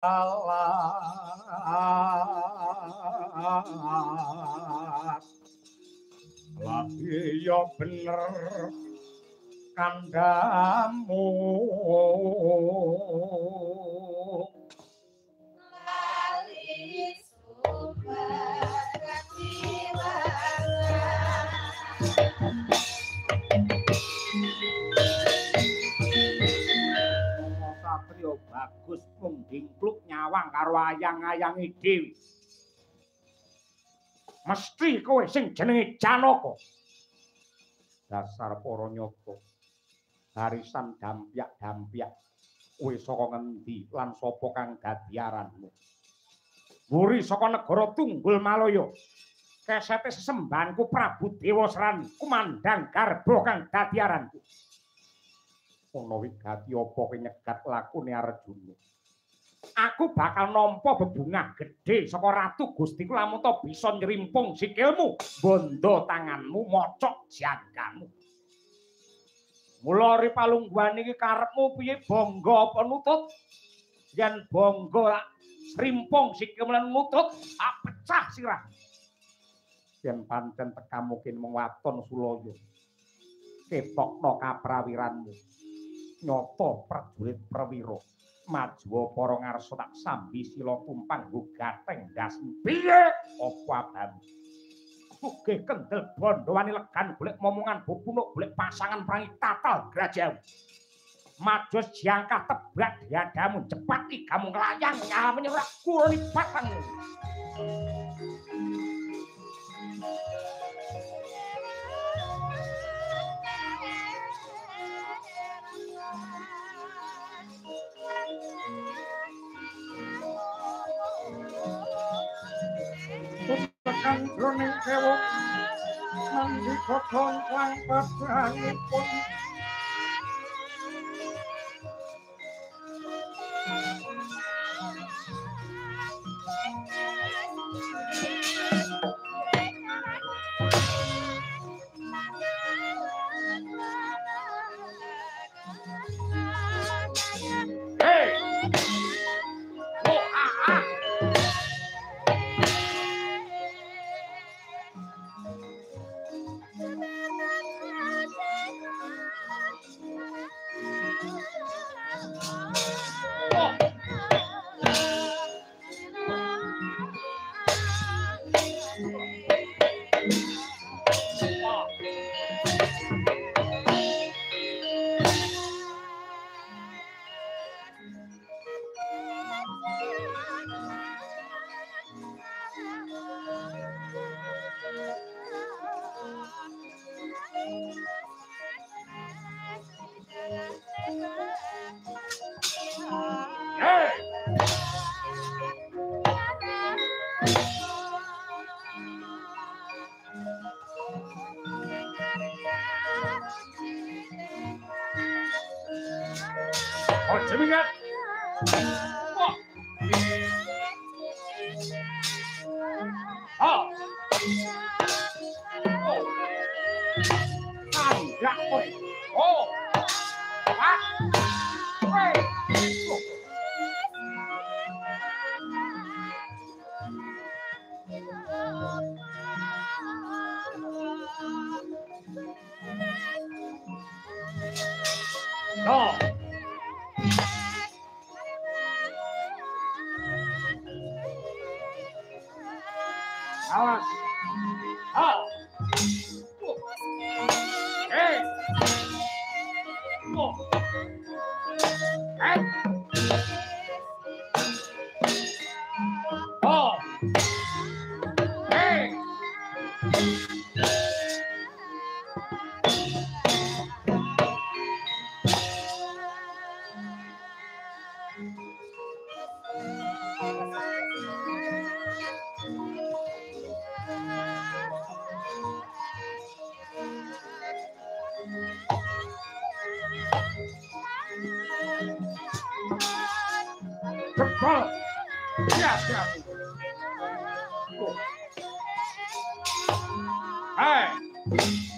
Lagi ya bener kandamu lali subarati Satrio bagus mung dingkluk nyawang karo ayang-ayangi dhewe. Mesti kowe sing jenenge Janaka. Dasar para nyata. Barisan dampyak-dampyak. Kowe saka ngendi lan sapa kang dadi aranmu? Wuri saka negara Tunggul Malaya. Kesete sesembahanku Prabu Dewa Serani, kumandang garba kang dadi aranku. Ana wigati apa kowe nyegat lakune Arjuna? Aku bakal nampa bebungah gedhe saka Ratu Gustiku lamun to bisa nyrimpung sikilmu, bondo tanganmu, mocok jangkamu. Mula ripalungguhan iki karepmu piye bangga apa nutut? Yen bangga srimpung sikilmu lan nutut, pecah sirah. Yen pancen tekamu kene mung waton Sulaya. Ketokno kaprawiranmu. Nyata prajurit prawira. Maju para ngarsa tak sambi sila tumpang nggo gateng ndas piye apa abang sugih kendel bondo wani legan golek momongan bupunuk golek pasangan prangi tatal grajau majus jangkah tebak diadamu cepat iki kamu nglayang nyawa menyerah kurni batang tekan jroning kewo nandi godhong lan padhangipun Jenengan awas. Jebol. Siap. Hey.